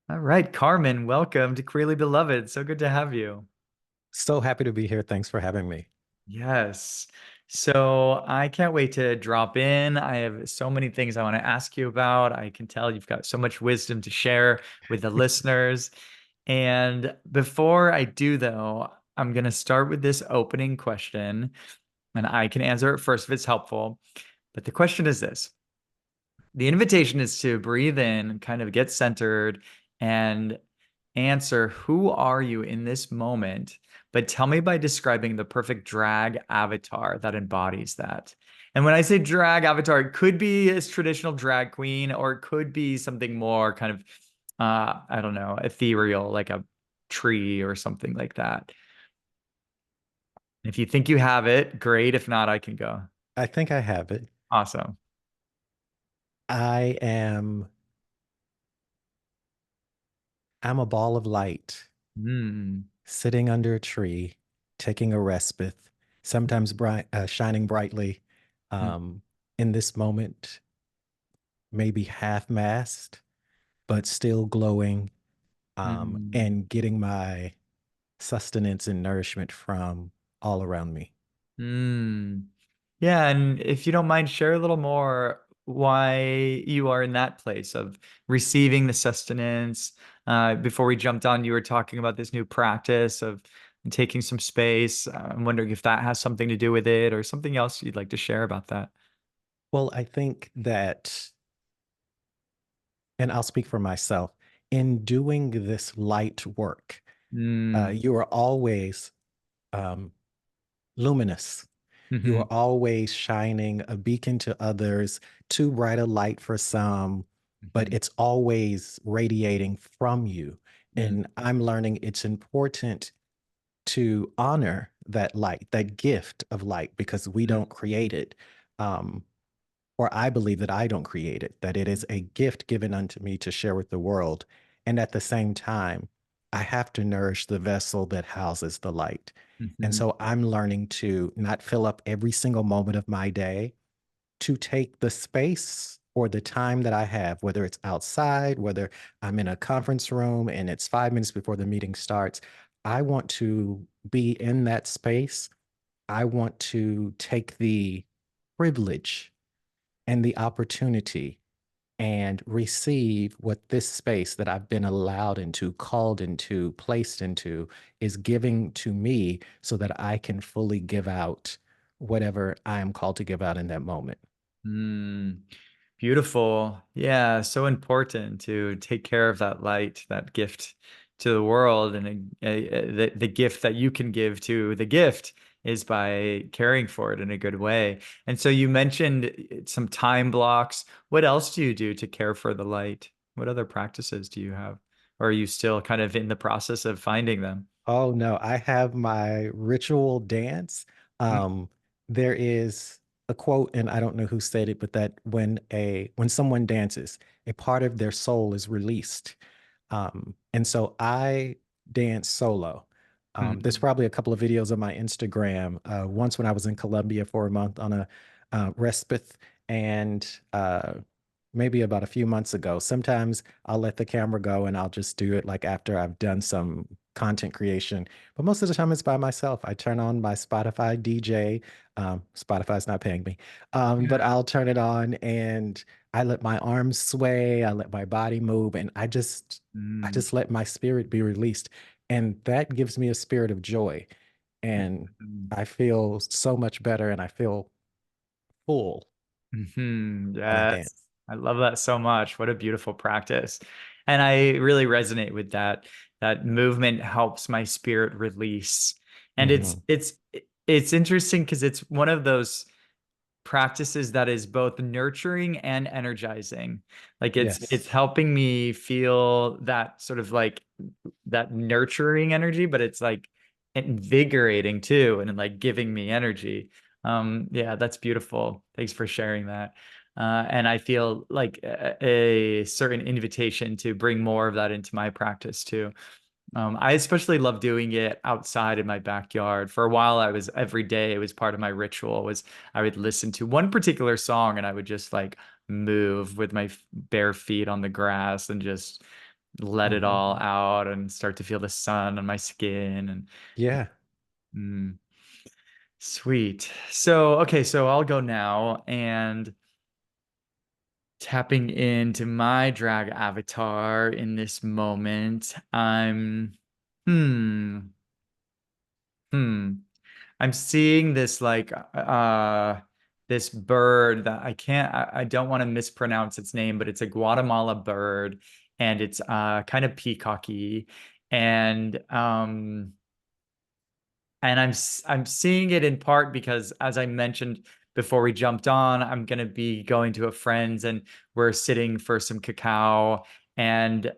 All right, Carmen, welcome to Queerly Beloved. So good to have you. So happy to be here. Thanks for having me. Yes. So I can't wait to drop in. I have so many things I want to ask you about. I can tell you've got so much wisdom to share with the listeners. And before I do, though, I'm going to start with this opening question, and I can answer it first if it's helpful. But the question is this. The invitation is to breathe in, kind of get centered, and answer who are you in this moment? But tell me by describing the perfect drag avatar that embodies that. And when I say drag avatar, it could be a traditional drag queen, or it could be something more kind of, I don't know, ethereal, like a tree or something like that. If you think you have it, great. If not, I can go. I think I have it. Awesome. I am I'm a ball of light Hmm. sitting under a tree, taking a respite, sometimes shining brightly. Um, in this moment, maybe half-mast, but still glowing, Hmm. and getting my sustenance and nourishment from all around me. Hmm. Yeah, and if you don't mind, share a little more why you are in that place of receiving the sustenance. Before we jumped on, you were talking about this new practice of taking some space. I'm wondering if that has something to do with it or something else you'd like to share about that. Well, I think that, and I'll speak for myself, in doing this light work, Mm. you are always um, luminous. You Hmm. are always shining a beacon to others, too bright a light for some, but Hmm. it's always radiating from you. Mm. And I'm learning it's important to honor that light, that gift of light, because we Mm. don't create it. Um, or I believe that I don't create it, that it is a gift given unto me to share with the world. And at the same time, I have to nourish the vessel that houses the light. And Hmm. so I'm learning to not fill up every single moment of my day, to take the space or the time that I have, whether it's outside, whether I'm in a conference room and it's 5 minutes before the meeting starts. I want to be in that space. I want to take the privilege and the opportunity and receive what this space that I've been allowed into, called into, placed into is giving to me so that I can fully give out whatever I am called to give out in that moment. Mm. Beautiful. Yeah, so important to take care of that light, that gift to the world. And the gift that you can give to the gift is by caring for it in a good way. And so you mentioned some time blocks. What else do you do to care for the light? What other practices do you have? Or are you still kind of in the process of finding them? Oh no, I have my ritual dance. Um, there is a quote, and I don't know who said it, but that when someone dances, a part of their soul is released. And so I dance solo. There's Mm. probably a couple of videos on my Instagram. Once when I was in Colombia for a month on a respite, and maybe about a few months ago. Sometimes I'll let the camera go and I'll just do it like after I've done some content creation. But most of the time it's by myself. I turn on my Spotify DJ. Spotify's not paying me, but I'll turn it on and I let my arms sway. I let my body move, and I Mm. just let my spirit be released, and that gives me a spirit of joy, and Mm. I feel so much better, and I feel full when I Yes. dance. I love that so much. What a beautiful practice. And I really resonate with that. That movement helps my spirit release. And Hmm. it's interesting because it's one of those practices that is both nurturing and energizing. Like it's Yes. helping me feel that sort of like that nurturing energy, but it's like invigorating too, and like giving me energy. Yeah, that's beautiful. Thanks for sharing that. And I feel like a certain invitation to bring more of that into my practice too. I especially love doing it outside in my backyard. For a while, I was every day, it was part of my ritual was I would listen to one particular song and I would just like move with my bare feet on the grass and just let it Mhm. all out and start to feel the sun on my skin and Yeah. mm, sweet. So, okay, so I'll go now and tapping into my drag avatar in this moment. Hmm, hmm. I'm seeing this like this bird that I don't want to mispronounce its name, but it's a Guatemala bird and it's kind of peacocky and I'm seeing it in part because, as I mentioned before we jumped on, I'm going to be going to a friend's and we're sitting for some cacao. And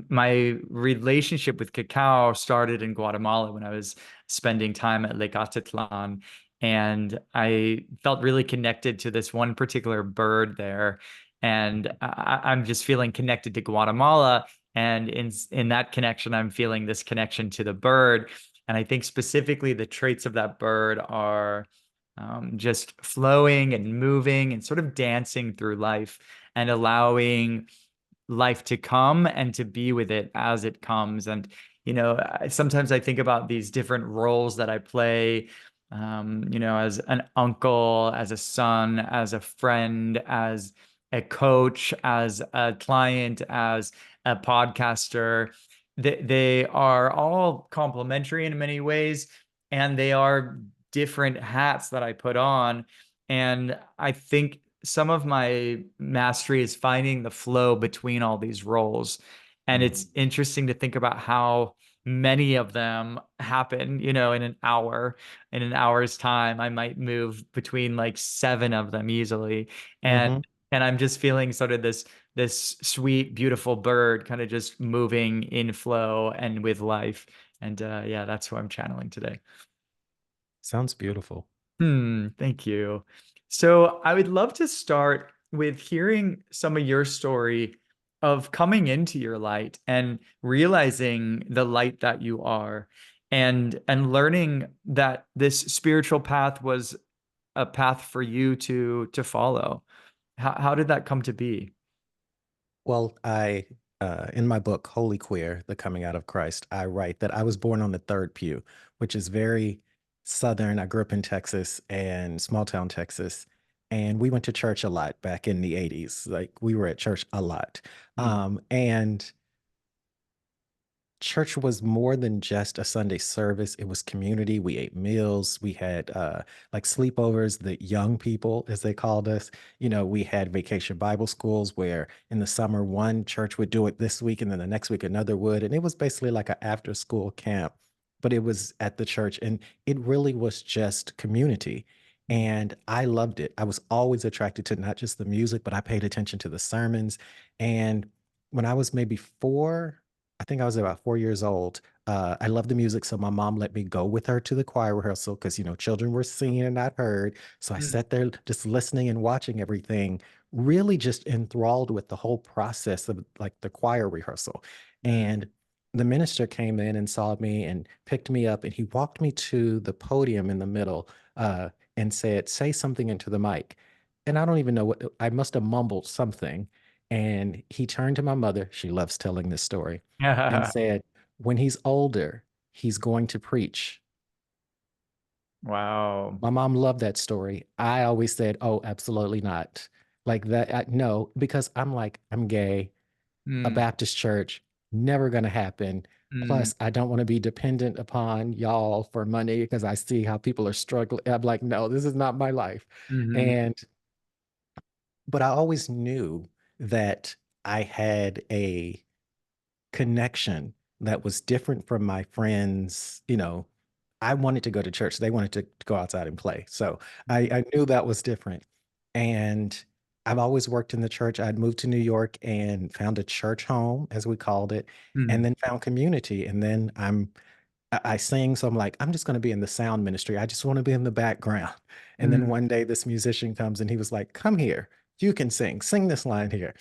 my relationship with cacao started in Guatemala when I was spending time at Lake Atitlan. And I felt really connected to this one particular bird there. And I'm just feeling connected to Guatemala. And in that connection, I'm feeling this connection to the bird. And I think specifically the traits of that bird are just flowing and moving and sort of dancing through life and allowing life to come and to be with it as it comes. And, sometimes I think about these different roles that I play, as an uncle, as a son, as a friend, as a coach, as a client, as a podcaster. They are all complementary in many ways, and they are different hats that I put on. And I think some of my mastery is finding the flow between all these roles. And Mm. it's interesting to think about how many of them happen, in an hour's time. I might move between like seven of them easily. And Mhm. and I'm just feeling sort of this sweet, beautiful bird kind of just moving in flow and with life. And yeah, that's who I'm channeling today. Sounds beautiful. Thank you. So I would love to start with hearing some of your story of coming into your light and realizing the light that you are and learning that this spiritual path was a path for you to follow. How did that come to be? Well, in my book, Holy Queer, The Coming Out of Christ, I write that I was born on the third pew, which is very Southern. I grew up in Texas and small town Texas. And we went to church a lot back in the 80s. Like we were at church a lot. Mm, And church was more than just a Sunday service. It was community. We ate meals. We had like sleepovers, the young people, as they called us. We had vacation Bible schools where in the summer, one church would do it this week, and then the next week another would. And it was basically like an after school camp, but it was at the church. And it really was just community. mm, And I loved it. I was always attracted to not just the music, but I paid attention to the sermons. And when I was maybe four, I think I was about 4 years old. I love the music, so my mom let me go with her to the choir rehearsal because, children were singing and not heard. So I mm, sat there just listening and watching everything, really just enthralled with the whole process of like the choir rehearsal. mm, And the minister came in and saw me and picked me up and he walked me to the podium in the middle and said, "Say something into the mic." And I don't even know what I must have mumbled something. And he turned to my mother. She loves telling this story and mm. said, when he's older, he's going to preach. Wow. My mom loved that story. I always said, oh, absolutely not. Like that, no, because I'm like, I'm gay, a Mm, Baptist church, never going to happen. mm, Plus, I don't want to be dependent upon y'all for money because I see how people are struggling. I'm like, no, this is not my life. mhm, And, but I always knew that I had a connection that was different from my friends. I wanted to go to church. They wanted to go outside and play. So mm, I knew that was different. And I've always worked in the church. I'd moved to New York and found a church home, as we called it, and mm, then found community. And then I sing, so I'm like, I'm just going to be in the sound ministry. I just want to be in the background. And then mm, one day, this musician comes and he was like, "Come here, you can sing this line here."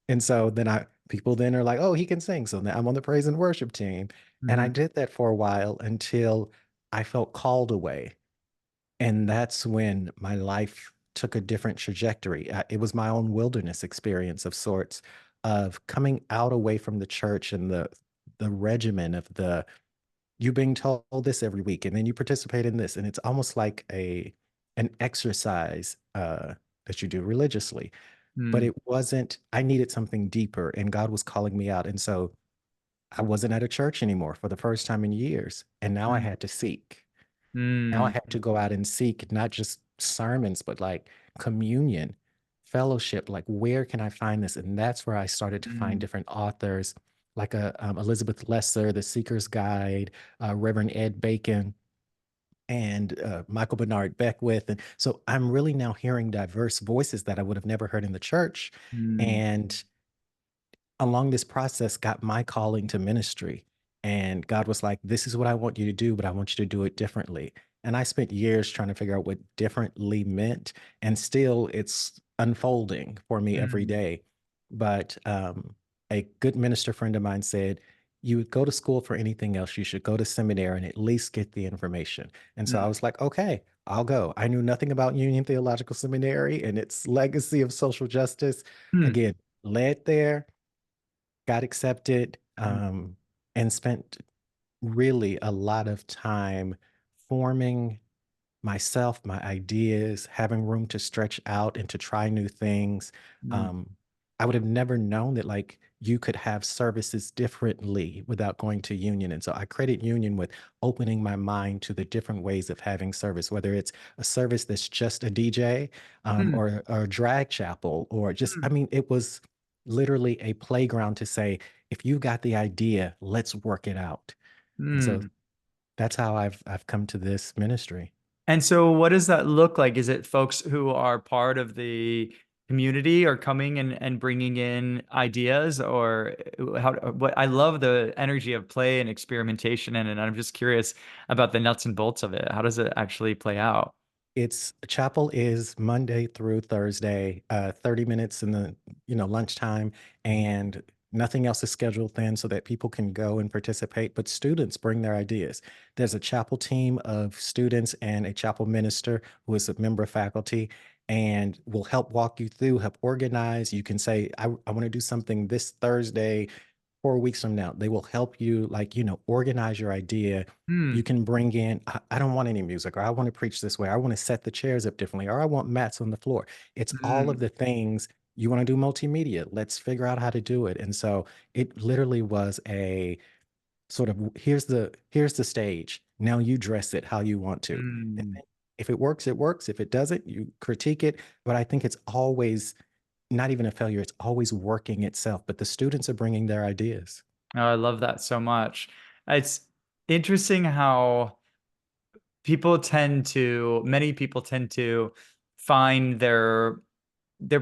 And so then people then are like, "Oh, he can sing." So now I'm on the praise and worship team, and I mhm, did that for a while until I felt called away, and that's when my life took a different trajectory. It was my own wilderness experience of sorts, of coming out away from the church and the regimen of the you being told this every week and then you participate in this and it's almost like a an exercise that you do religiously, but Mm, it wasn't. I needed something deeper and God was calling me out, and so I wasn't at a church anymore for the first time in years, and now I mm, had to seek. Now I mm, had to go out and seek not just sermons, but like communion, fellowship. Like, where can I find this? And that's where I started to find mm, different authors, like Elizabeth Lesser, The Seeker's Guide, Reverend Ed Bacon, and Michael Bernard Beckwith. And so I'm really now hearing diverse voices that I would have never heard in the church. mm, And along this process got my calling to ministry. And God was like, this is what I want you to do, but I want you to do it differently. And I spent years trying to figure out what differently meant. And still, it's unfolding for me every mm, day. But a good minister friend of mine said, you would go to school for anything else. You should go to seminary and at least get the information. And so I mm, was like, okay, I'll go. I knew nothing about Union Theological Seminary and its legacy of social justice. mm, Again, led there, got accepted, mm, and spent really a lot of time forming myself, my ideas, having room to stretch out and to try new things. mm, Um, I would have never known that like you could have services differently without going to Union. And so I credit Union with opening my mind to the different ways of having service, whether it's a service that's just a DJ, mm, or a drag chapel, or just, I mean, it was literally a playground to say, if you got the idea, let's work it out. And so mm. that's how I've come to this ministry. And so, what does that look like? Is it folks who are part of the community are coming and bringing in ideas, or how? What I love the energy of play and experimentation in it. And I'm just curious about the nuts and bolts of it. How does it actually play out? It's chapel is Monday through Thursday, 30 minutes in the, lunchtime, and nothing else is scheduled then so that people can go and participate, but students bring their ideas. There's a chapel team of students and a chapel minister who is a member of faculty and will help walk you through, help organize. You can say, I want to do something this Thursday 4 weeks from now. They will help you, like, organize your idea. You Hmm. can bring in, I don't want any music, or I want to preach this way. I want to set the chairs up differently, or I want mats on the floor. It's all of Hmm. the things. You want to do multimedia. Let's figure out how to do it. And so it literally was a sort of here's the stage. Now you dress it how you want to. And Hmm. then if it works, it works. If it doesn't, you critique it. But I think it's always not even a failure. It's always working itself. But the students are bringing their ideas. Oh, I love that so much. It's interesting how many people tend to find their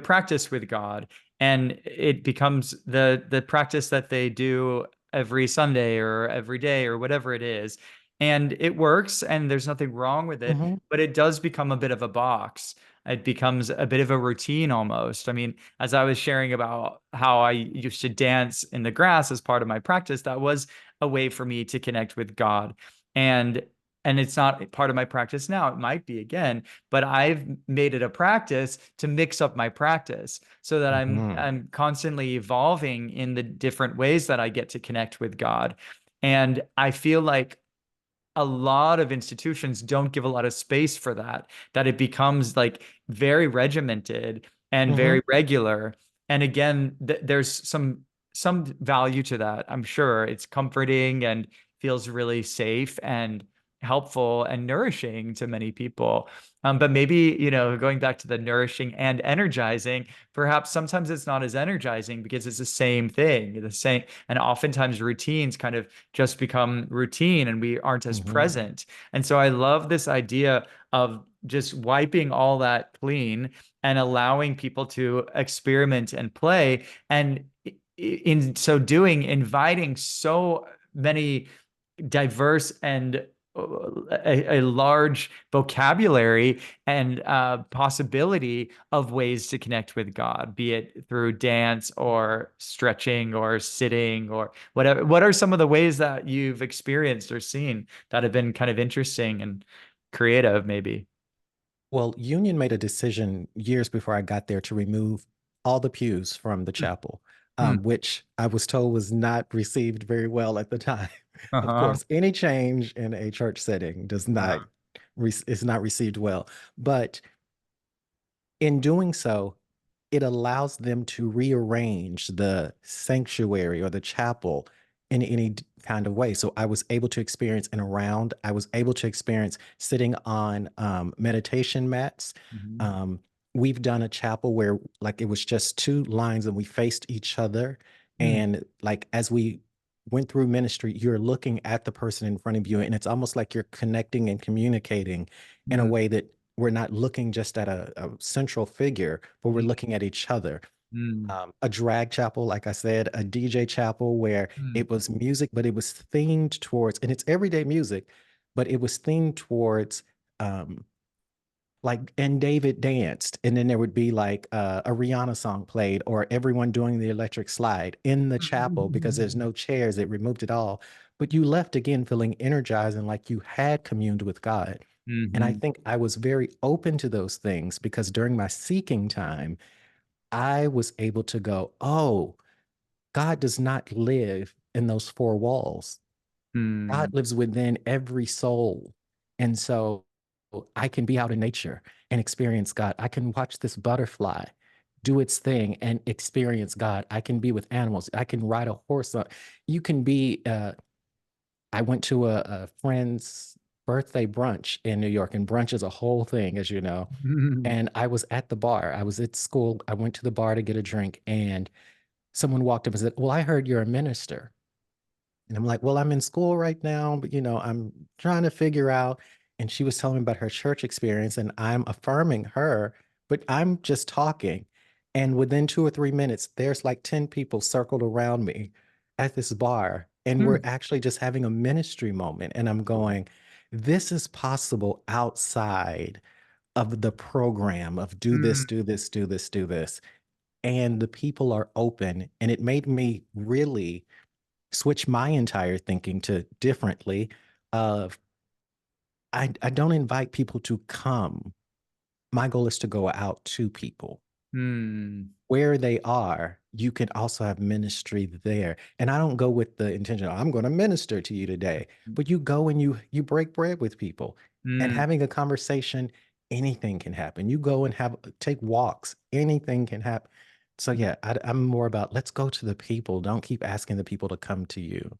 practice with God, and it becomes the practice that they do every Sunday or every day or whatever it is. And it works, and there's nothing wrong with it, Mhm. but it does become a bit of a box. It becomes a bit of a routine almost. I mean, as I was sharing about how I used to dance in the grass as part of my practice, that was a way for me to connect with God. And it's not part of my practice now. It might be again, but I've made it a practice to mix up my practice so that Mhm. I'm constantly evolving in the different ways that I get to connect with God. And I feel like a lot of institutions don't give a lot of space for that it becomes like very regimented and Mhm. very regular. And again, there's some value to that. I'm sure it's comforting and feels really safe and helpful and nourishing to many people. But maybe, going back to the nourishing and energizing, perhaps sometimes it's not as energizing because it's the same thing, the same, and oftentimes routines kind of just become routine and we aren't as Mhm. present. And so I love this idea of just wiping all that clean and allowing people to experiment and play. And in so doing, inviting so many diverse and a large vocabulary and possibility of ways to connect with God, be it through dance or stretching or sitting or whatever. What are some of the ways that you've experienced or seen that have been kind of interesting and creative, maybe? Well, Union made a decision years before I got there to remove all the pews from the chapel. Hmm. which I was told was not received very well at the time. Of Uh-huh. course, any change in a church setting does not Uh, is not received well. But in doing so, it allows them to rearrange the sanctuary or the chapel in any kind of way. So I was able to experience in a round. I was able to experience sitting on meditation mats. mhm, Um, we've done a chapel where like it was just two lines and we faced each other. mm, And like as we went through ministry, you're looking at the person in front of you, and it's almost like you're connecting and communicating in a mm, way that we're not looking just at a central figure, but we're mm, looking at each other. mm, A drag chapel, like I said, a DJ chapel where mm, it was music, but it was themed towards, and it's everyday music, but it was themed towards, um, like, and David danced, and then there would be like a Rihanna song played, or everyone doing the electric slide in the chapel because there's no chairs, it removed it all. But you left again feeling energized and like you had communed with God. And I mhm, think I was very open to those things because during my seeking time, I was able to go, oh, God does not live in those four walls. God mm, lives within every soul. And so I can be out in nature and experience God. I can watch this butterfly do its thing and experience God. I can be with animals. I can ride a horse. You can be I went to a friend's birthday brunch in New York, and brunch is a whole thing, as you know. mm, And I was at the bar. I was at school. I went to the bar to get a drink, and someone walked up and said, "Well, I heard you're a minister." And I'm like, well, I'm in school right now, but I'm trying to figure out. And she was telling me about her church experience, and I'm affirming her, but I'm just talking. And within 2 or 3 minutes, there's like 10 people circled around me at this bar. And we're mm, actually just having a ministry moment. And I'm going, this is possible outside of the program of do this, mm, do this, do this, do this. And the people are open. And it made me really switch my entire thinking to differently of I don't invite people to come. My goal is to go out to people. mm, Where they are, you can also have ministry there. And I don't go with the intention, I'm going to minister to you today. But you go and you break bread with people and mm, having a conversation, anything can happen. You go and have take walks, anything can happen. So mm. yeah, I'm more about let's go to the people. Don't keep asking the people to come to you.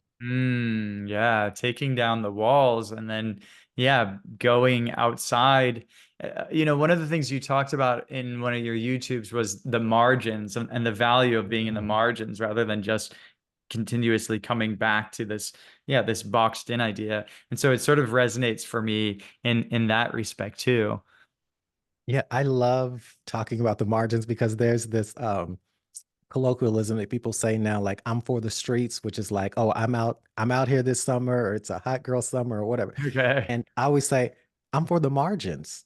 Yeah, taking down the walls and then, yeah, going outside. One of the things you talked about in one of your YouTubes was the margins and the value of being in the margins rather than just continuously coming back to this, yeah, this boxed in idea. And so it sort of resonates for me in that respect too. Yeah, I love talking about the margins because there's this colloquialism that people say now, like I'm for the streets, which is like, oh, I'm out here this summer, or it's a hot girl summer or whatever. Okay. And I always say, I'm for the margins.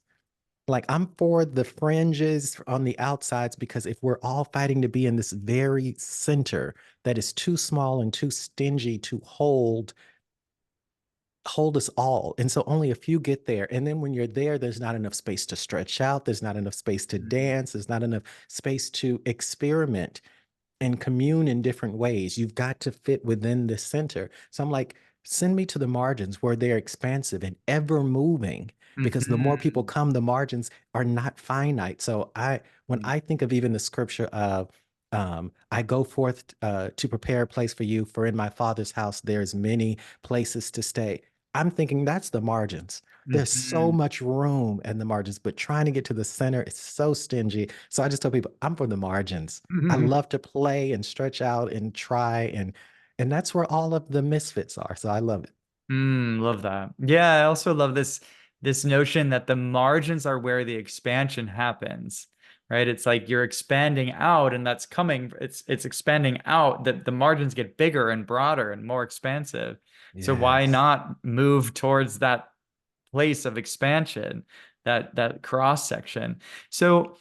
Like I'm for the fringes on the outsides because if we're all fighting to be in this very center that is too small and too stingy to hold us all. And so only a few get there. And then when you're there, there's not enough space to stretch out. There's not enough space to dance. There's not enough space to experiment and commune in different ways. You've got to fit within the center. So I'm like, send me to the margins where they're expansive and ever moving. Because the more people Mhm. come, the margins are not finite. So when I think of even the scripture of, I go forth to prepare a place for you, for in my father's house there's many places to stay. I'm thinking that's the margins. There's so Mhm. much room in the margins, but trying to get to the center is so stingy. So I just tell people, I'm for the margins. I Mhm. love to play and stretch out and try and that's where all of the misfits are. So I love it. Love that. Yeah, I also love this notion that the margins are where the expansion happens, right? It's like you're expanding out and that's coming, it's expanding out that the margins get bigger and broader and more expansive. So why Yes. not move towards that place of expansion, that cross section? So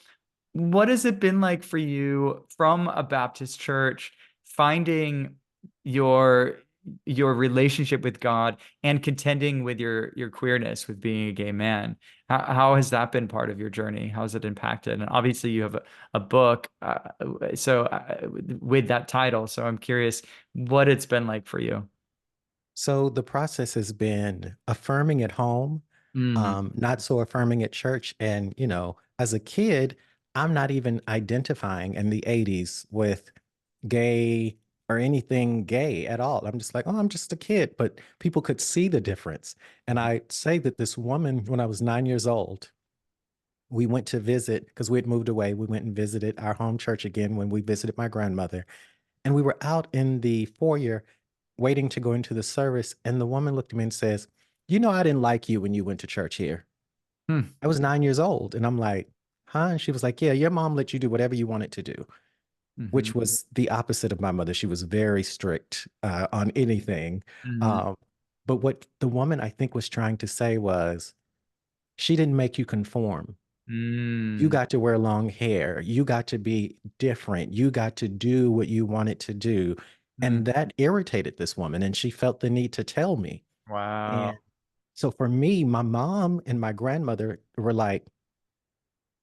what has it been like for you from a Baptist church finding your your relationship with God and contending with your queerness, with being a gay man. How has that been part of your journey? How has it impacted? And obviously, you have a book, with that title. So I'm curious what it's been like for you. So the process has been affirming at home, Mm, not so affirming at church. And, as a kid, I'm not even identifying in the 80s with gay or anything gay at all. I'm just like, oh, I'm just a kid. But people could see the difference. And I say that this woman, when I was 9 years old, we went to visit because we had moved away. We went and visited our home church again when we visited my grandmother. And we were out in the foyer waiting to go into the service. And the woman looked at me and says, I didn't like you when you went to church here. mm, I was 9 years old. And I'm like, huh? And she was like, yeah, your mom let you do whatever you wanted to do, which mhm, was the opposite of my mother. She was very strict on anything. mm, Um, but what the woman I think was trying to say was, she didn't make you conform. You mm, got to wear long hair. You got to be different. You got to do what you wanted to do. mm. And that irritated this woman. And she felt the need to tell me. And Wow. so for me, my mom and my grandmother were like,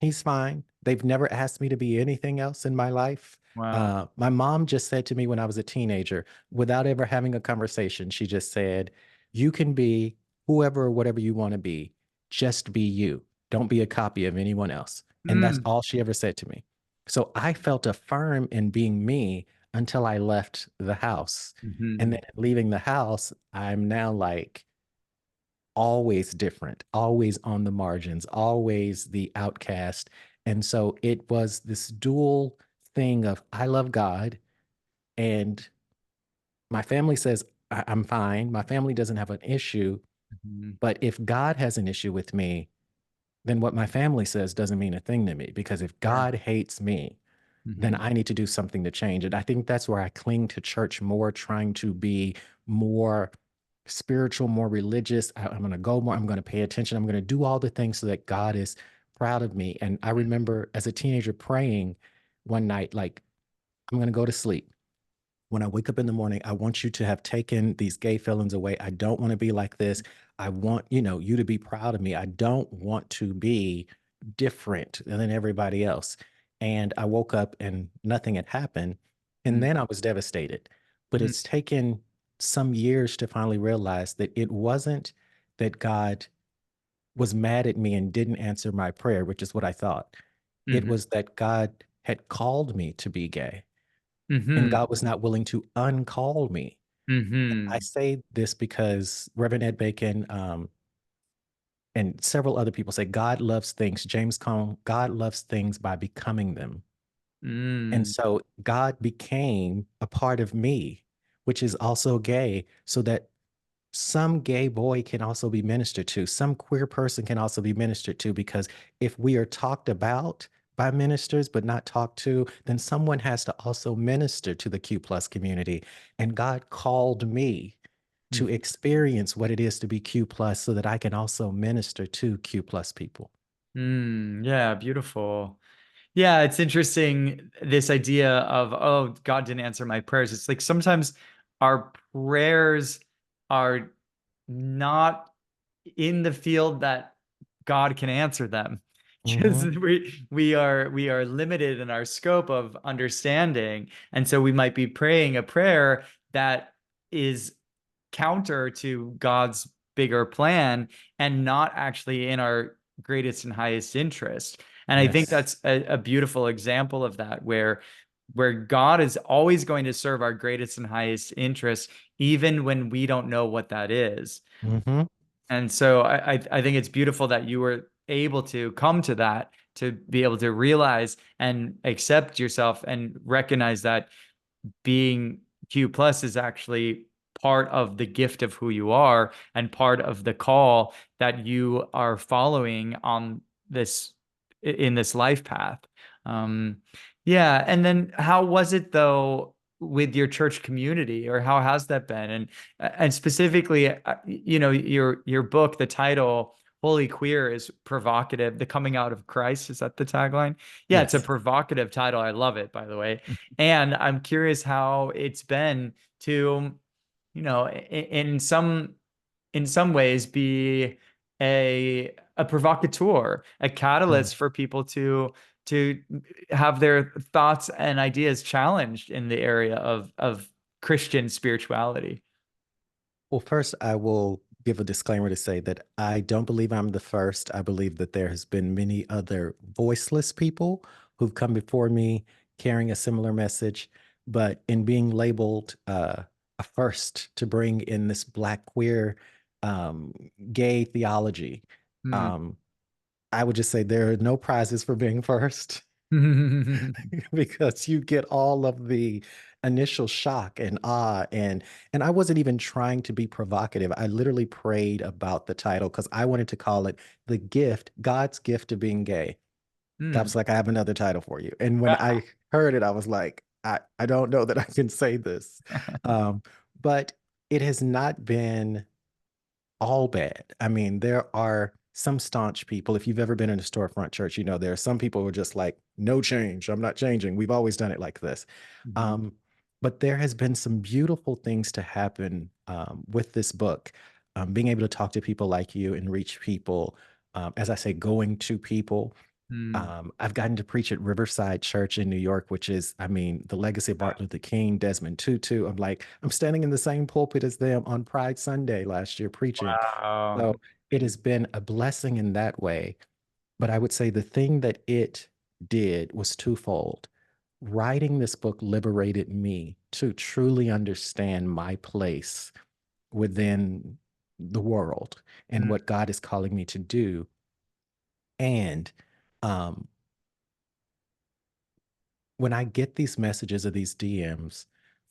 he's fine. They've never asked me to be anything else in my life. Wow. My mom just said to me when I was a teenager, without ever having a conversation, she just said, you can be whoever or whatever you want to be. Just be you. Don't be a copy of anyone else. And that's Mm, all she ever said to me. So I felt affirmed in being me until I left the house. And mhm, then leaving the house, I'm now like, always different, always on the margins, always the outcast. And so it was this dual thing of I love God and my family says I'm fine. My family doesn't have an issue. mhm. But if God has an issue with me, then what my family says doesn't mean a thing to me because if Yeah. God hates me, then Mhm, I need to do something to change it. I think that's where I cling to church more, trying to be more spiritual, more religious. I'm going to go more. I'm going to pay attention. I'm going to do all the things so that God is proud of me. And I remember as a teenager praying one night, like, I'm going to go to sleep. When I wake up in the morning, I want you to have taken these gay feelings away. I don't want to be like this. I want, you to be proud of me. I don't want to be different than everybody else. And I woke up and nothing had happened. And mm, then I was devastated. But mm, it's taken some years to finally realize that it wasn't that God was mad at me and didn't answer my prayer, which is what I thought. It mhm, was that God had called me to be gay and mhm, God was not willing to uncall me. And I mhm, say this because Reverend Ed Bacon and several other people say God loves things. James Cone, God loves things by becoming them. And mm, so God became a part of me, which is also gay, so that some gay boy can also be ministered to. Some queer person can also be ministered to because if we are talked about by ministers but not talked to, then someone has to also minister to the Q plus community. And God called me to mhm. experience what it is to be Q plus so that I can also minister to Q plus people. Yeah, beautiful. Yeah, it's interesting this idea of, oh, God didn't answer my prayers. It's like sometimes our prayers are not in the field that God can answer them. Because Hmm. we are limited in our scope of understanding. And so we might be praying a prayer that is counter to God's bigger plan and not actually in our greatest and highest interest. And I think Yes. that's a beautiful example of that, where God is always going to serve our greatest and highest interest, even when we don't know what that is. Hmm. And so I think it's beautiful that you were able to come to that, to be able to realize and accept yourself and recognize that being Q plus is actually part of the gift of who you are and part of the call that you are following on this in this life path. Um, yeah. And then how was it though with your church community, or how has that been? And specifically, your book, the title Holy Queer is provocative. The coming out of Christ, is that the tagline? Yeah, it's a Yes. provocative title. I love it, by the way. And I'm curious how it's been to in some ways be a provocateur, a Mm. catalyst for people to have their thoughts and ideas challenged in the area of Christian spirituality. Well, first, I will give a disclaimer to say that I don't believe I'm the first. I believe that there has been many other voiceless people who've come before me carrying a similar message. But in being labeled a first to bring in this Black queer um, gay theology, Hmm. um, I would just say there are no prizes for being first. Because you get all of the initial shock and awe and I wasn't even trying to be provocative. I literally prayed about the title because I wanted to call it the gift, God's gift of being gay. God Hmm. was like, I have another title for you. And when I heard it, I was like, I don't know that I can say this. Um, but it has not been all bad. I mean, there are some staunch people. If you've ever been in a storefront church, you know there are some people who are just like, no change. I'm not changing. We've always done it like this. Mhm. Um, but there has been some beautiful things to happen with this book. Being able to talk to people like you and reach people, as I say, going to people. Hmm. I've gotten to preach at Riverside Church in New York, which is, I mean, the legacy of Martin Luther King, Desmond Tutu. I'm like, I'm standing in the same pulpit as them on Pride Sunday last year preaching. Wow. So it has been a blessing in that way. But I would say the thing that it did was twofold. Writing this book liberated me to truly understand my place within the world and Hmm. what God is calling me to do. And um, when I get these messages or these DMs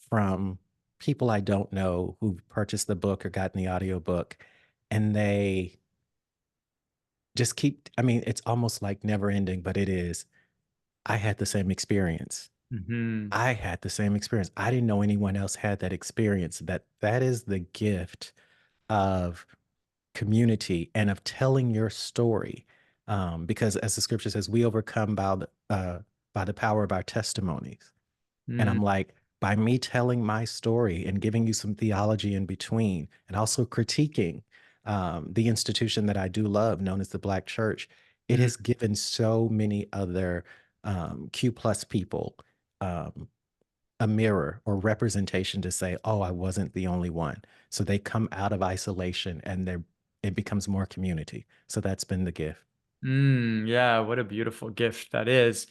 from people I don't know who've purchased the book or gotten the audiobook, and they just keep, I mean, it's almost like never ending, but it is. I had the same experience. Hmm. I had the same experience. I didn't know anyone else had that experience. That is the gift of community and of telling your story. Because as the scripture says, we overcome by the power of our testimonies. And Hmm. I'm like, by me telling my story and giving you some theology in between, and also critiquing the institution that I do love, known as the Black Church, it Hmm. has given so many other Q plus people um, a mirror or representation to say, oh, I wasn't the only one. So they come out of isolation and it becomes more community. So that's been the gift. Yeah, what a beautiful gift that is.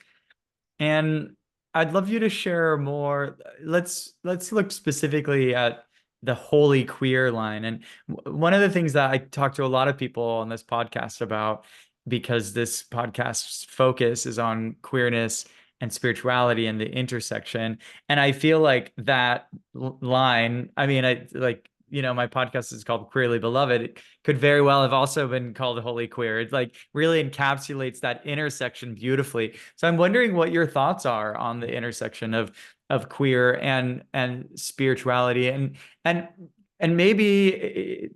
And I'd love you to share more. Let's look specifically at the holy queer line. And one of the things that I talk to a lot of people on this podcast about, because this podcast's focus is on queerness and spirituality and the intersection. And I feel like that line, I mean, I like, my podcast is called Queerly Beloved. It could very well have also been called Holy Queer. It like really encapsulates that intersection beautifully. So I'm wondering what your thoughts are on the intersection of queer and spirituality and and maybe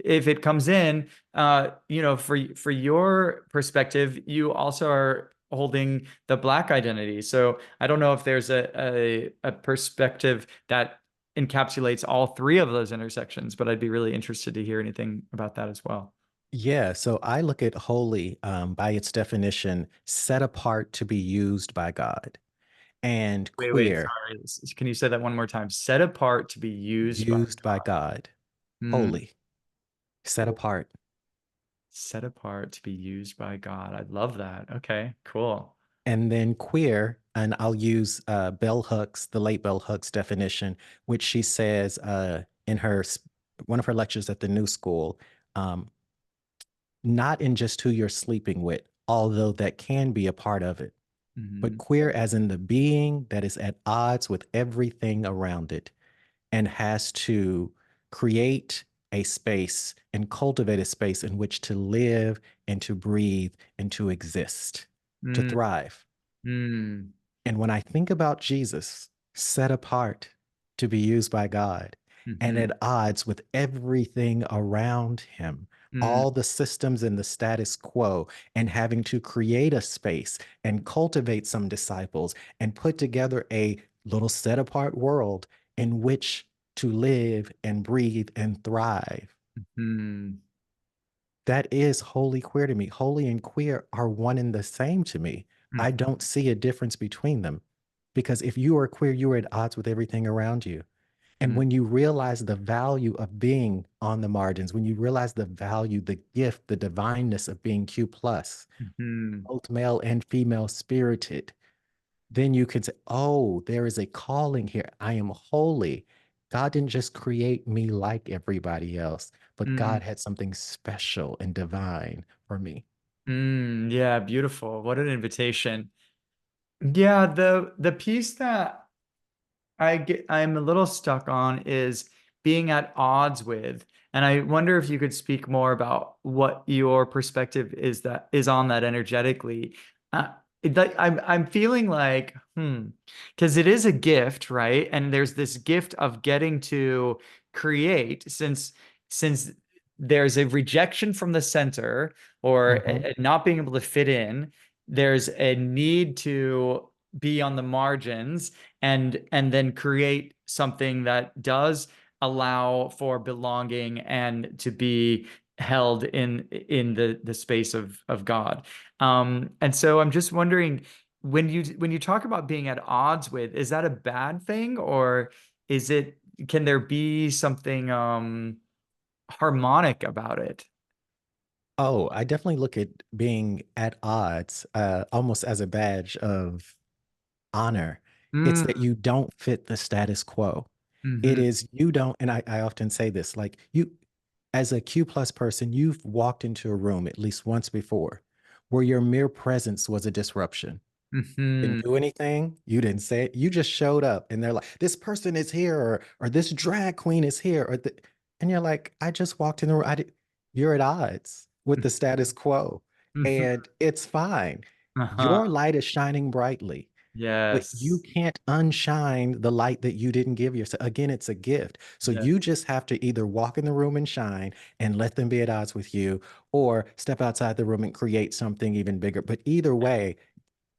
if it comes in, for your perspective, you also are holding the Black identity. So I don't know if there's a perspective that encapsulates all three of those intersections, but I'd be really interested to hear anything about that as well. Yeah, so I look at holy by its definition, set apart to be used by God, and Wait, queer, sorry. Can you say that one more time? Set apart to be used by used by God. God, Hmm. holy, set apart. Set apart to be used by God. I love that. Okay, cool. And then queer, and I'll use Bell Hooks, the late Bell Hooks definition, which she says in one of her lectures at the New School, um, not in just who you're sleeping with, although that can be a part of it, but Hmm. queer as in the being that is at odds with everything around it and has to create a space and cultivate a space in which to live and to breathe and to exist, to Mm, thrive. mm, And when I think about Jesus set apart to be used by God and hmm, at odds with everything around him, mm, all the systems and the status quo, and having to create a space and cultivate some disciples and put together a little set apart world in which to live and breathe and thrive. Hmm. That is holy queer to me. Holy and queer are one and the same to me. I don't see a difference between them because if you are queer, you are at odds with everything around you. And when you realize the value of being on the margins, when you realize the value, the gift, the divineness of being Q plus, Hmm. both male and female spirited, then you can say, oh, there is a calling here. I am holy. God didn't just create me like everybody else, but God Hmm. had something special and divine for me. Yeah, beautiful. What an invitation. Yeah, the piece that I'm a little stuck on is being at odds with. And I wonder if you could speak more about what your perspective is on that energetically. I'm feeling like, because it is a gift, right? And there's this gift of getting to create since there's a rejection from the center or Mhm. not being able to fit in, there's a need to be on the margins and then create something that does allow for belonging and to be held in the space of God. And so I'm just wondering when you talk about being at odds with, is that a bad thing or is it can there be something harmonic about it? Oh, I definitely look at being at odds almost as a badge of honor. It's that Mm, you don't fit the status quo. It hmm. is you don't, and I often say this, like you, as a Q plus person, you've walked into a room at least once before where your mere presence was a disruption. Didn't Hmm. do anything. You didn't say it. You just showed up and they're like, this person is here, or this drag queen is here, and you're like, I just walked in the room. You're at odds with the status quo. Hmm. And it's fine. Uh-huh. Your light is shining brightly, but you Yes. can't unshine the light that you didn't give yourself. Again, it's a gift. So Yes. you just have to either walk in the room and shine and let them be at odds with you, or step outside the room and create something even bigger. But either way,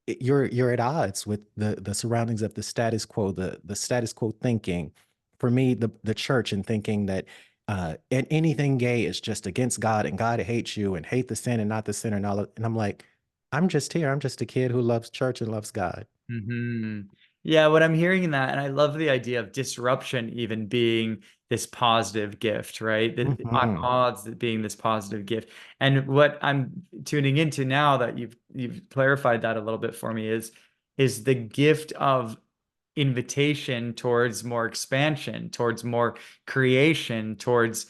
you're at odds with the surroundings of the status quo, the status quo thinking. For me, the church and thinking that and anything gay is just against God and God hates you and hate the sin and not the sinner and all of, and I'm like, I'm just here. I'm just a kid who loves church and loves God. Yeah, what I'm hearing in that, and I love the idea of disruption even being this positive gift, right? On Hmm. odds that being this positive gift. And what I'm tuning into now that you've clarified that a little bit for me is the gift of invitation towards more expansion, towards more creation, towards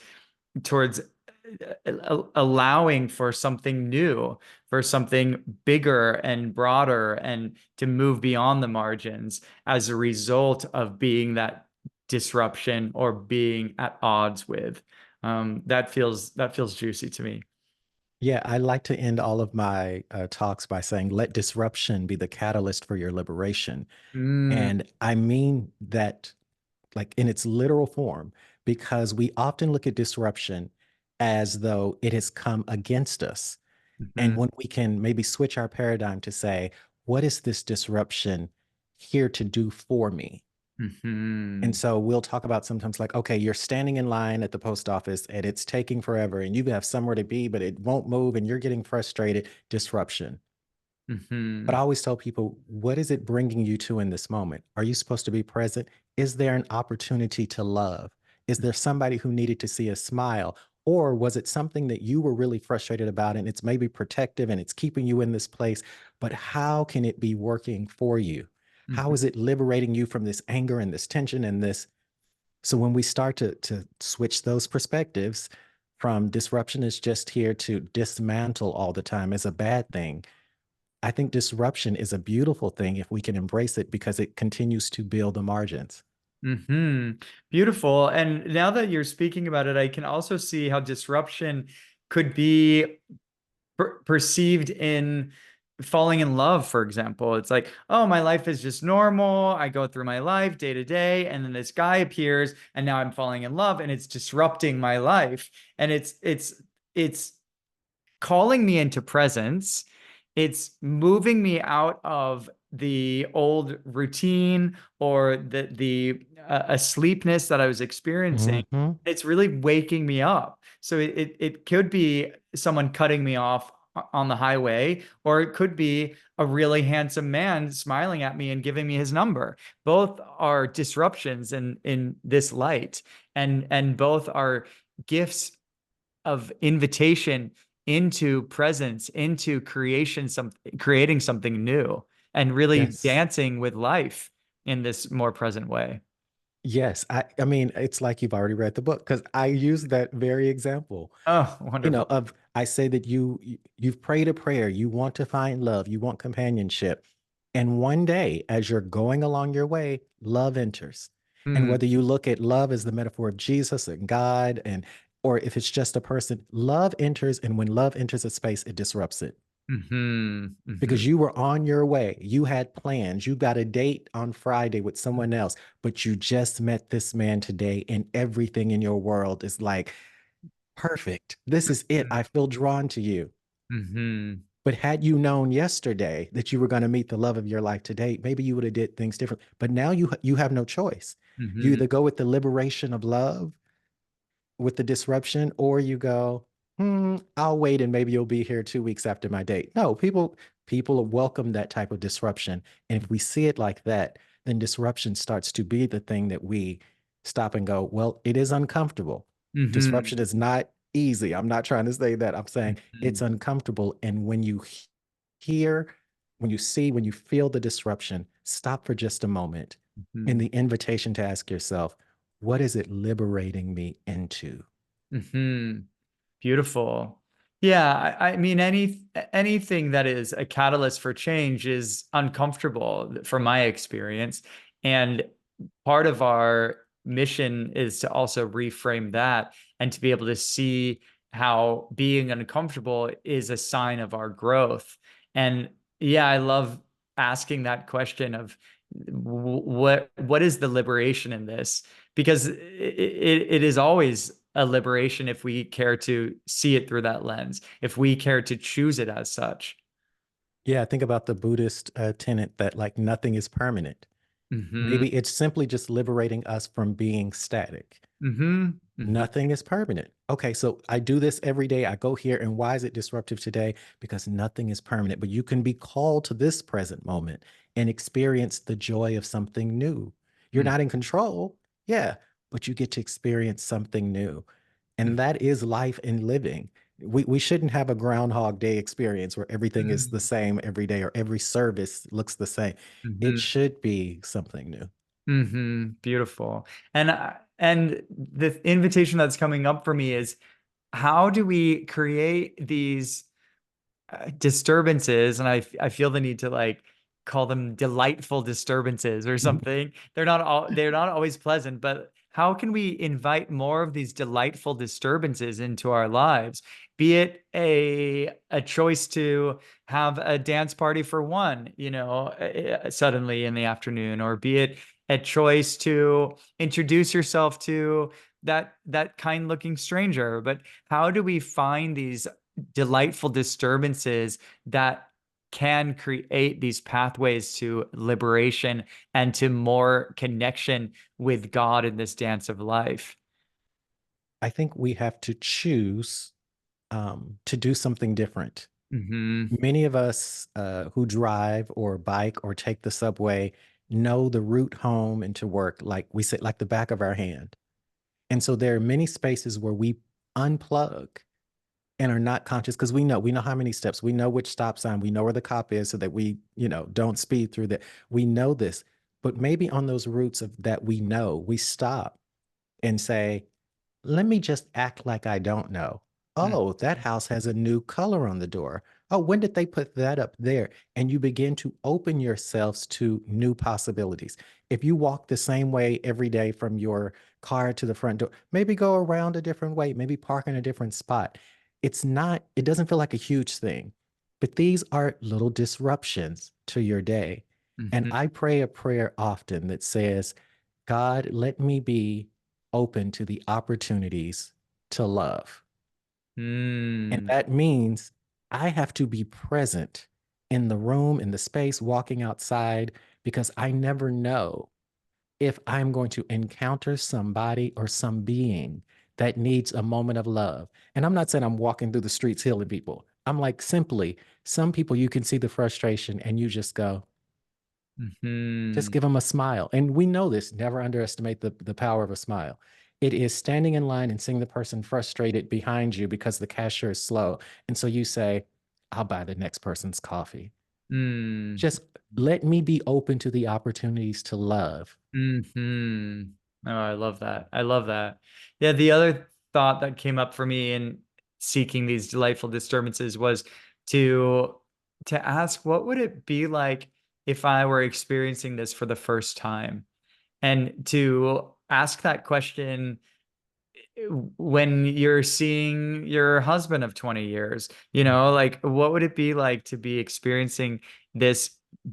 allowing for something new, for something bigger and broader, and to move beyond the margins as a result of being that disruption or being at odds with. That feels juicy to me. Yeah, I like to end all of my talks by saying, let disruption be the catalyst for your liberation. Mm, And I mean that like in its literal form, because we often look at disruption as though it has come against us. And mhm, when we can maybe switch our paradigm to say, what is this disruption here to do for me? And mhm, so we'll talk about sometimes like, okay, you're standing in line at the post office and it's taking forever and you have somewhere to be, but it won't move and you're getting frustrated. Disruption. But I mhm, always tell people, what is it bringing you to in this moment? Are you supposed to be present? Is there an opportunity to love? Is there somebody who needed to see a smile? Or was it something that you were really frustrated about and it's maybe protective and it's keeping you in this place? But how can it be working for you? How mhm, is it liberating you from this anger and this tension and this? So when we start to switch those perspectives from disruption is just here to dismantle all the time is a bad thing. I think disruption is a beautiful thing if we can embrace it because it continues to build the margins. Beautiful. And now that you're speaking about it, I can also see how disruption could be perceived in falling in love, for example. It's like, oh, my life is just normal. I go through my life day to day, and then this guy appears, and now I'm falling in love, and it's disrupting my life. And it's calling me into presence. It's moving me out of the old routine or the asleepness that I was experiencing. Hmm. It's really waking me up. So it could be someone cutting me off on the highway, or it could be a really handsome man smiling at me and giving me his number. Both are disruptions in this light, and both are gifts of invitation into presence, into creating something new, and really Yes. dancing with life in this more present way. Yes. I mean, it's like you've already read the book because I use that very example. Oh, You know, wonderful. of I say that you've prayed a prayer, you want to find love, you want companionship. And one day, as you're going along your way, love enters. And Mm, whether you look at love as the metaphor of Jesus and God, and or if it's just a person, love enters, and when love enters a space, it disrupts it. hmm Because hmm you were on your way, you had plans, you got a date on Friday with someone else, but you just met this man today, and everything in your world is like, perfect. This is it. I feel drawn to you. hmm But had you known yesterday that you were going to meet the love of your life today, maybe you would have did things different. But now you have no choice. You hmm either go with the liberation of love with the disruption, or you go, I'll wait and maybe you'll be here 2 weeks after my date. No, people welcome that type of disruption. And if we see it like that, then disruption starts to be the thing that we stop and go, well, it is uncomfortable. hmm Disruption is not easy. I'm not trying to say that. I'm saying it's hmm uncomfortable. And when you hear, when you see, when you feel the disruption, stop for just a moment in hmm the invitation to ask yourself, what is it liberating me into? hmm Beautiful. Yeah, I mean anything that is a catalyst for change is uncomfortable from my experience. And part of our mission is to also reframe that and to be able to see how being uncomfortable is a sign of our growth. And yeah, I love asking that question of what is the liberation in this? Because it is always a liberation if we care to see it through that lens, if we care to choose it as such. Yeah, think about the Buddhist tenet that like nothing is permanent. Hmm Maybe it's simply just liberating us from being static. hmm hmm Nothing is permanent. Okay, so I do this every day. I go here, and why is it disruptive today? Because nothing is permanent, but you can be called to this present moment and experience the joy of something new. You're not in control, yeah, but you get to experience something new. And that is life and living. We shouldn't have a Groundhog Day experience where everything is the same every day or every service looks the same. It hmm should be something new. Beautiful. And the invitation that's coming up for me is how do we create these disturbances, and I feel the need to like call them delightful disturbances or something. They're not always pleasant, but how can we invite more of these delightful disturbances into our lives? Be it a choice to have a dance party for one, suddenly in the afternoon, or be it a choice to introduce yourself to that kind looking stranger. But how do we find these delightful disturbances that can create these pathways to liberation and to more connection with God in this dance of life? I think we have to choose to do something different. Hmm Many of us who drive or bike or take the subway know the route home and to work, like we say, like the back of our hand. And so there are many spaces where we unplug and are not conscious because we know how many steps, we know which stop sign, we know where the cop is so that we, don't speed through that. We know this, but maybe on those routes of that we know, we stop and say, let me just act like I don't know. Oh, that house has a new color on the door. Oh, when did they put that up there? And you begin to open yourselves to new possibilities. If you walk the same way every day from your car to the front door, maybe go around a different way, maybe park in a different spot. It doesn't feel like a huge thing, but these are little disruptions to your day. And hmm I pray a prayer often that says, God, let me be open to the opportunities to love. And Mm, that means I have to be present in the room, in the space, walking outside, because I never know if I'm going to encounter somebody or some being that needs a moment of love. And I'm not saying I'm walking through the streets healing people. I'm like, simply, some people you can see the frustration and you just go, just Hmm. give them a smile. And we know this, never underestimate the power of a smile. It is standing in line and seeing the person frustrated behind you because the cashier is slow. And so you say, I'll buy the next person's coffee. Hmm. Just let me be open to the opportunities to love. Hmm. Oh, I love that. I love that. Yeah, the other thought that came up for me in seeking these delightful disturbances was to to ask what would it be like if I were experiencing this for the first time? And to ask that question when you're seeing your husband of 20 years, like what would it be like to be experiencing this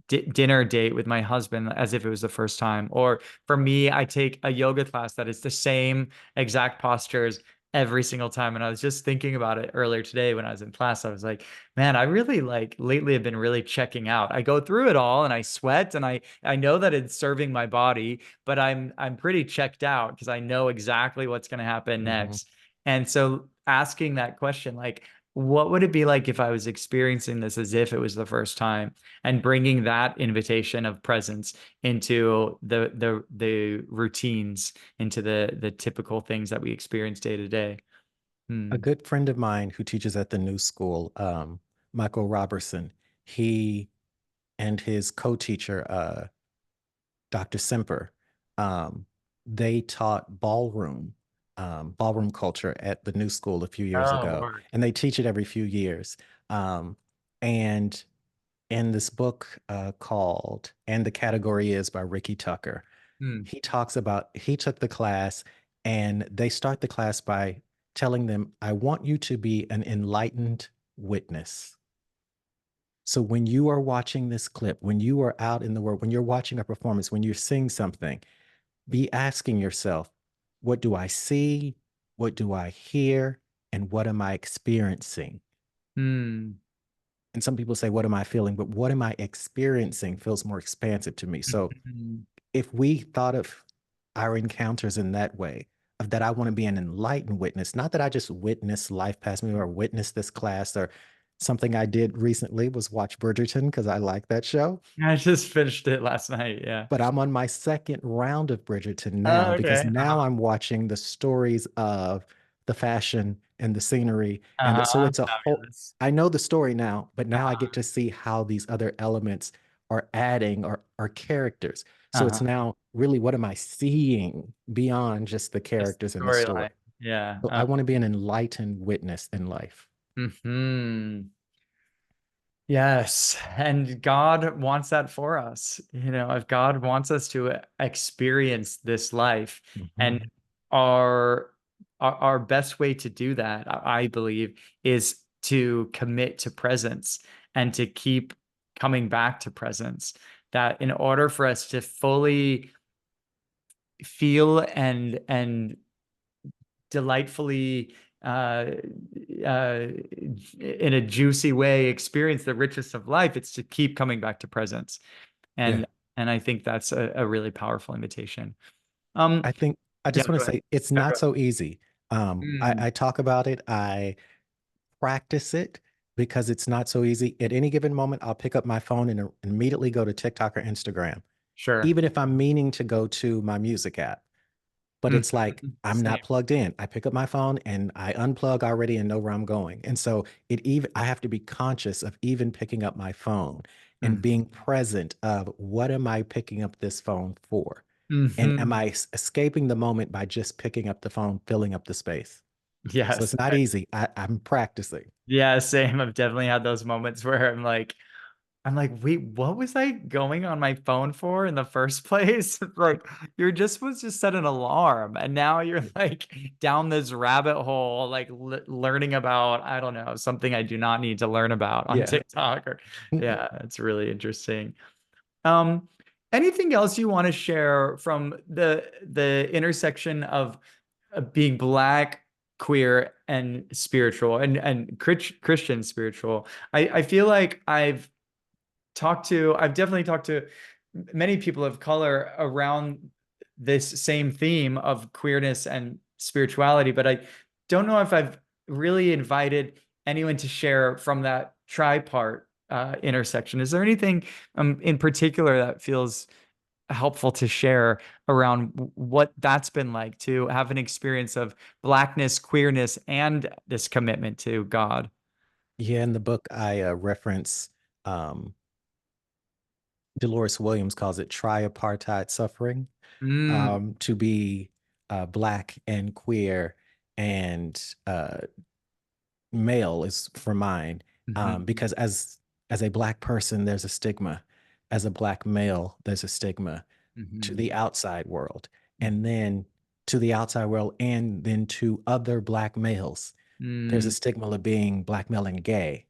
dinner date with my husband as if it was the first time? Or for me, I take a yoga class that is the same exact postures every single time. And I was just thinking about it earlier today when I was in class. I was like, man, I really like lately have been really checking out. I go through it all and I sweat and I know that it's serving my body, but I'm pretty checked out because I know exactly what's going to happen Mhm. next. And so asking that question, like, what would it be like if I was experiencing this as if it was the first time, and bringing that invitation of presence into the routines, into the typical things that we experience day to day. A Hmm. good friend of mine who teaches at the New School, Michael Robertson, he and his co-teacher, Dr. Semper, um, they taught ballroom culture at the New School a few years Oh, ago, Lord. and they teach it every few years. And in this book called "And the Category Is" by Ricky Tucker, Hmm. he talks about he took the class, and they start the class by telling them, I want you to be an enlightened witness. So when you are watching this clip, when you are out in the world, when you're watching a performance, when you're seeing something, be asking yourself, what do I see? What do I hear? And what am I experiencing? Hmm. And some people say, what am I feeling? But what am I experiencing feels more expansive to me. So Hmm. if we thought of our encounters in that way, of that I want to be an enlightened witness, not that I just witness life past me or witness this class, or something I did recently was watch Bridgerton because I like that show. I just finished it last night. Yeah. But I'm on my second round of Bridgerton now Oh, because okay. now I'm watching the stories of the fashion and the scenery. And so Uh-huh. it's a whole, Fabulous. I know the story now, but now I get Uh-huh. to see how these other elements are adding or are characters. So it's Uh-huh. now really, what am I seeing beyond just the Just characters in the story? storyline. Yeah. So I want to be an enlightened witness in life. Hmm. Yes. And God wants that for us. If God wants us to experience this life, and Mhm. our our best way to do that, I believe, is to commit to presence and to keep coming back to presence. That in order for us to fully feel and delightfully in a juicy way experience the richest of life, it's to keep coming back to presence. Yeah. And I think that's a really powerful invitation. um I think I yeah, just want go to ahead. say it's Yeah, go not ahead. so easy. Mm, I talk about it. I practice it because it's not so easy. At any given moment, I'll pick up my phone and immediately go to TikTok or Instagram, sure. even if I'm meaning to go to my music app. But Mhm. it's like I'm Same. not plugged in. I pick up my phone and I unplug already and know where I'm going. And so it even I have to be conscious of even picking up my phone and Mhm. being present of what am I picking up this phone for? And am Mhm. I escaping the moment by just picking up the phone, filling up the space? So Yes. it's not easy. I'm practicing. Yeah, same. I've definitely had those moments where I'm like, wait, what was I going on my phone for in the first place? Like, you're just supposed to set an alarm, and now you're like down this rabbit hole, like learning about, I don't know, something I do not need to learn about on Yeah. TikTok. Or, yeah, it's really interesting. Um, Anything else you want to share from the intersection of being Black, queer, and spiritual, and Christian spiritual? I feel like I've I've definitely talked to many people of color around this same theme of queerness and spirituality, but I don't know if I've really invited anyone to share from that tripart intersection. Is there anything in particular that feels helpful to share around what that's been like to have an experience of blackness, queerness, and this commitment to God? Yeah, in the book, I reference um, Dolores Williams calls it tripartite suffering, Mm, to be black and queer and male is for mine, mhm, because as a black person, there's a stigma. As a black male, there's a stigma to mhm, the outside world, and then to the outside world, and then to other black males. There's a mm, stigma of being black male and gay,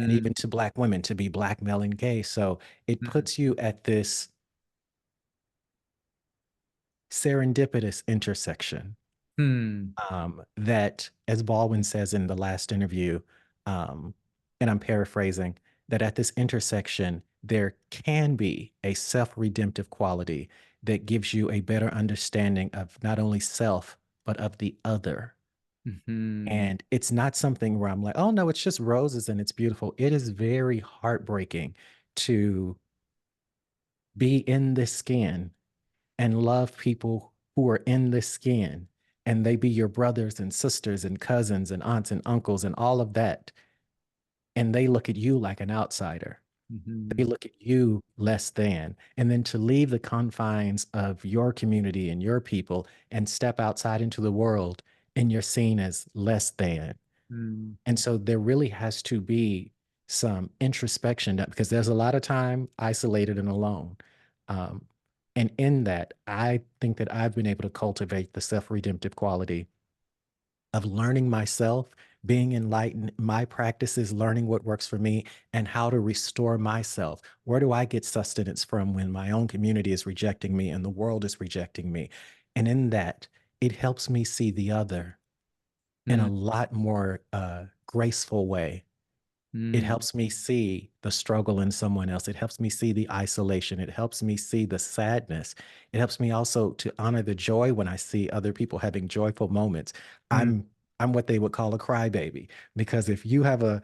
and mhm, even to black women to be black male and gay. So it mhm, puts you at this serendipitous intersection, hmm, that, as Baldwin says in the last interview, um, and I'm paraphrasing, that at this intersection, there can be a self redemptive quality that gives you a better understanding of not only self, but of the other. mhm, And it's not something where I'm like, oh no, it's just roses and it's beautiful. It is very heartbreaking to be in this skin and love people who are in this skin, and they be your brothers and sisters and cousins and aunts and uncles and all of that, and they look at you like an outsider. They mhm, look at you less than. And then to leave the confines of your community and your people and step outside into the world, and you're seen as less than. mm, And so there really has to be some introspection because there's a lot of time isolated and alone. Um, and in that, I think that I've been able to cultivate the self redemptive quality of learning myself, being enlightened, my practices, learning what works for me, and how to restore myself. Where do I get sustenance from when my own community is rejecting me and the world is rejecting me? And in that, it helps me see the other in a mm, lot more graceful way. It mm, helps me see the struggle in someone else. It helps me see the isolation. It helps me see the sadness. It helps me also to honor the joy when I see other people having joyful moments. mm. I'm what they would call a crybaby, because if you have a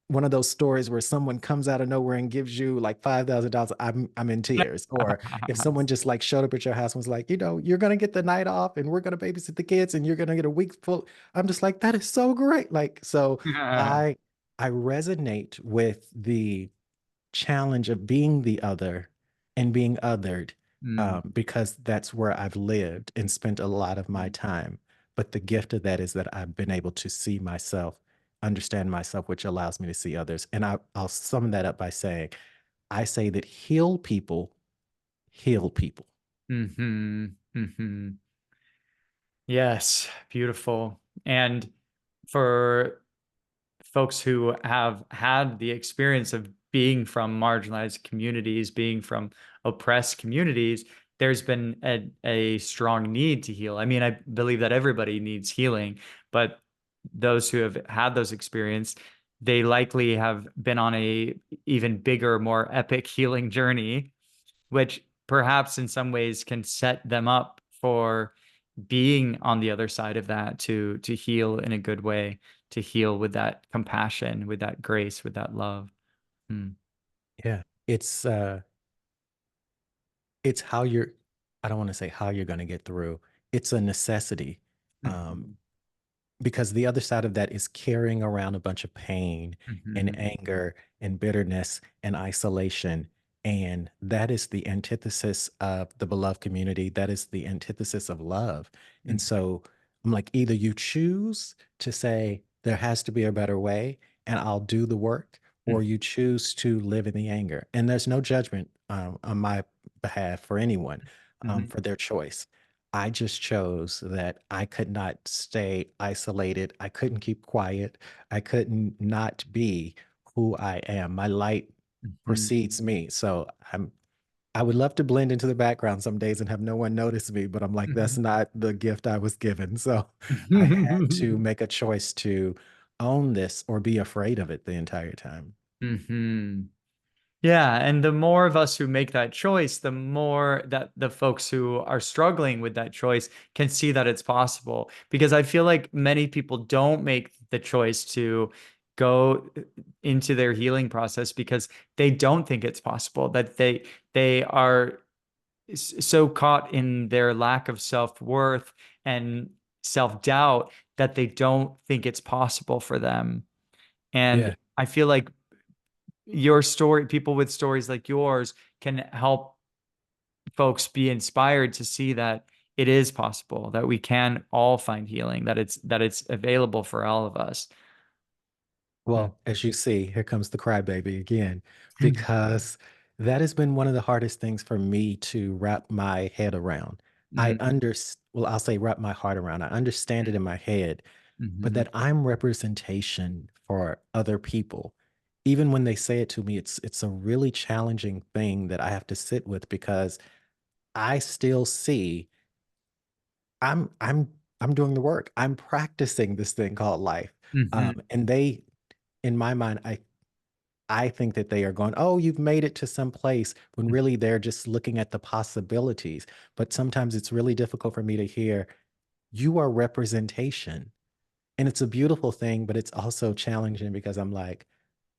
one of those stories where someone comes out of nowhere and gives you like $5,000, I'm in tears. Or if someone just like showed up at your house and was like, you're gonna get the night off and we're gonna babysit the kids and you're gonna get a week full. I'm just like, that is so great. Like so. I I resonate with the challenge of being the other and being othered, Mm, because that's where I've lived and spent a lot of my mm, time. But the gift of that is that I've been able to see myself, understand myself, which allows me to see others. And I'll sum that up by saying, I say that heal people heal people. mhm, mhm. Yes, beautiful. And for folks who have had the experience of being from marginalized communities, being from oppressed communities, there's been a strong need to heal. I mean, I believe that everybody needs healing, but those who have had those experiences, they likely have been on a even bigger, more epic healing journey, which perhaps in some ways can set them up for being on the other side of that to heal in a good way, to heal with that compassion, with that grace, with that love. Mm. Yeah. It's how you're, I don't want to say how you're going to get through. It's a necessity. Um, Mhm. because the other side of that is carrying around a bunch of pain and Mhm. anger and bitterness and isolation. And that is the antithesis of the beloved community. That is the antithesis of love. And Mhm. so I'm like, either you choose to say, there has to be a better way, and I'll do the work, or Mhm. you choose to live in the anger. And there's no judgment on my behalf for anyone, Mhm. for their choice. I just chose that I could not stay isolated. I couldn't keep quiet. I couldn't not be who I am. My light Mhm. precedes me. So I would love to blend into the background some days and have no one notice me, but I'm like, that's Mhm. not the gift I was given. So I had to make a choice to own this or be afraid of it the entire time. Mhm. Yeah, and the more of us who make that choice, the more that the folks who are struggling with that choice can see that it's possible. Because I feel like many people don't make the choice to go into their healing process because they don't think it's possible, that they are so caught in their lack of self-worth and self-doubt that they don't think it's possible for them. And Yeah. I feel like your story, people with stories like yours can help folks be inspired to see that it is possible, that we can all find healing, that it's available for all of us. Well, as you see, here comes the crybaby again, because that has been one of the hardest things for me to wrap my head around. Mm, Well, I'll say wrap my heart around. I understand it in my head, but mhm, that I'm representation for other people. Even when they say it to me, it's a really challenging thing that I have to sit with because I still see I'm I'm I'm doing the work. I'm practicing this thing called life. mhm, And they in my mind, I think that they are going, "Oh, you've made it to some place," when really they're just looking at the possibilities. But sometimes it's really difficult for me to hear, "You are representation." And it's a beautiful thing, but it's also challenging because I'm like,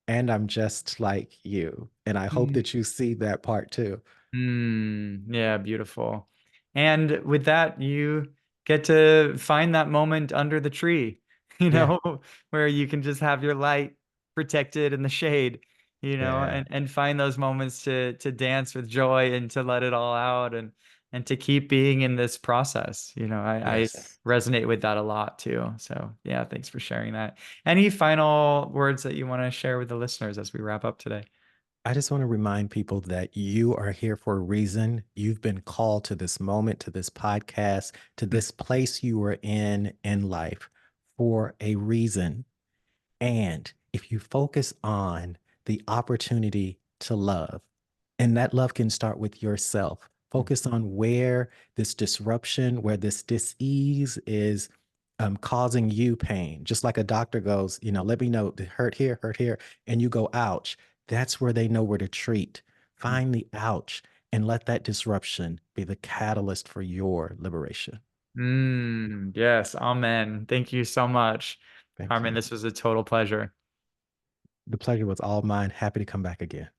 "And I'm just like you." And I hope mhm. that you see that part too. Yeah, beautiful. And with that, you get to find that moment under the tree, Yeah. where you can just have your light protected in the shade, Yeah. and find those moments to dance with joy and to let it all out and to keep being in this process. I Yes. resonate with that a lot too. So yeah, thanks for sharing that. Any final words that you want to share with the listeners as we wrap up today? I just want to remind people that you are here for a reason. You've been called to this moment, to this podcast, to this place you are in life for a reason. And if you focus on the opportunity to love, and that love can start with yourself, focus on where this disruption, where this dis-ease is causing you pain. Just like a doctor goes, let me know the hurt here, and you go, ouch. That's where they know where to treat. Find the ouch and let that disruption be the catalyst for your liberation. Yes, amen. Thank you so much, Thank Carmen. you. This was a total pleasure. The pleasure was all mine. Happy to come back again.